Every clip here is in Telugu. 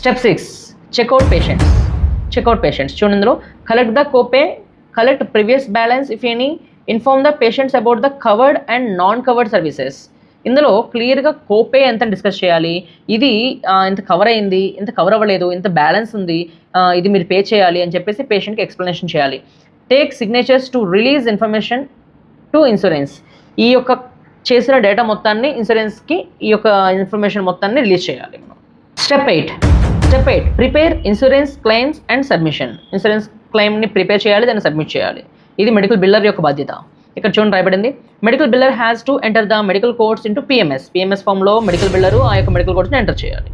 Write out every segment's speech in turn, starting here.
Step 6, checkout patients. Checkout patients. చూడండి ఇందులో collect the copay, collect previous balance if any, inform the patients about the covered and non-covered services. ఇందులో క్లియర్గా కోపే ఎంత డిస్కస్ చేయాలి, ఇది ఇంత కవర్ అయింది, ఇంత కవర్ అవ్వలేదు, ఇంత బ్యాలెన్స్ ఉంది, ఇది మీరు పే చేయాలి అని చెప్పేసి పేషెంట్కి ఎక్స్ప్లెనేషన్ చేయాలి. Take signatures to release information to insurance. ఈ యొక్క చేసిన డేటా మొత్తాన్ని ఇన్సూరెన్స్కి ఈ యొక్క ఇన్ఫర్మేషన్ మొత్తాన్ని రిలీజ్ చేయాలి. Step 8, prepare insurance claims and submission. Insurance క్లెయిమ్ని ప్రిపేర్ చేయాలి, దాన్ని సబ్మిట్ చేయాలి. ఇది మెడికల్ బిల్లర్ యొక్క బాధ్యత. ఇక్కడ చూడండి రాయబడింది, medical biller has to enter the medical codes into PMS ఫామ్లో మెడికల్ బిల్లరు ఆ యొక్క మెడికల్ కోడ్స్ని ఎంటర్ చేయాలి.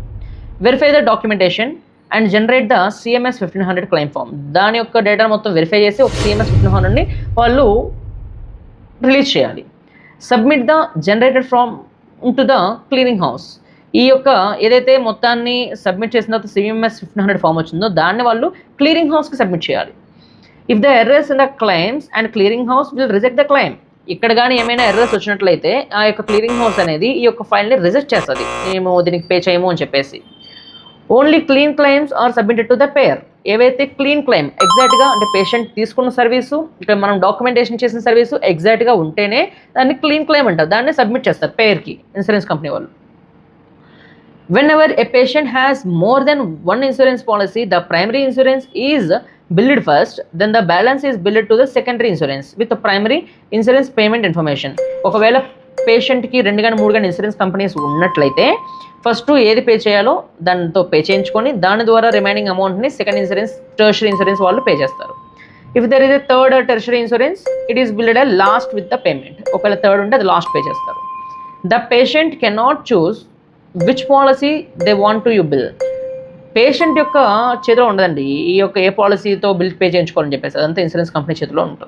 Verify the documentation and generate the CMS 1500 claim form. దాని యొక్క డేటా మొత్తం వెరిఫై చేసి ఒక సిఎంఎస్ 1500ని వాళ్ళు రిలీజ్ చేయాలి. Submit the generated from to the cleaning house. ఈ యొక్క ఏదైతే మొత్తాన్ని సబ్మిట్ చేసిన తర్వాత సిఎంఎస్ 1500 ఫామ్ వచ్చిందో దాన్ని వాళ్ళు క్లియరింగ్ హౌస్కి సబ్మిట్ చేయాలి. If the errors in the claims and clearing house will reject the claim. ఇక్కడ కానీ ఏమైనా ఎర్రర్స్ వచ్చినట్లయితే ఆ యొక్క క్లియరింగ్ హౌస్ అనేది ఈ యొక్క ఫైల్ని రిజెక్ట్ చేస్తుంది, మేము దీనికి పే చేయము అని చెప్పేసి. Only clean claims are submitted to the payer. ఏవైతే క్లీన్ క్లెయిమ్ ఎగ్జాక్ట్గా అంటే పేషెంట్ తీసుకున్న సర్వీసు, ఇక్కడ మనం డాక్యుమెంటేషన్ చేసిన సర్వీసు ఎగ్జాక్ట్గా ఉంటేనే దాన్ని క్లీన్ క్లెయిమ్ అంటారు, దాన్ని సబ్మిట్ చేస్తారు పేయర్కి, ఇన్సూరెన్స్ కంపెనీ వాళ్ళు. Whenever a patient has more than one insurance policy, the primary insurance is billed first, then the balance is billed to the secondary insurance with the primary insurance payment information. ఒకవేళ పేషెంట్కి 2 కానీ 3 కానీ ఇన్సూరెన్స్ కంపెనీస్ ఉన్నట్లయితే ఫస్ట్ ఏది పే చేయాలో దానితో పే చేయించుకొని దాని ద్వారా రిమైనింగ్ అమౌంట్ని సెకండ్ ఇన్సూరెన్స్, టెర్షరీ ఇన్సూరెన్స్ వాళ్ళు పే చేస్తారు. If there is a third or tertiary insurance, it is billed a last with the payment. ఒకవేళ థర్డ్ ఉంటే అది లాస్ట్ పే చేస్తారు. The patient cannot choose which policy they want to you bill. Patient యొక్క చేతిలో ఉండదండి ఈ యొక్క ఏ పాలసీతో బిల్ పే చేయించుకోవాలని చెప్పేసి, అదంతా ఇన్సూరెన్స్ కంపెనీ చేతిలో ఉంటుంది.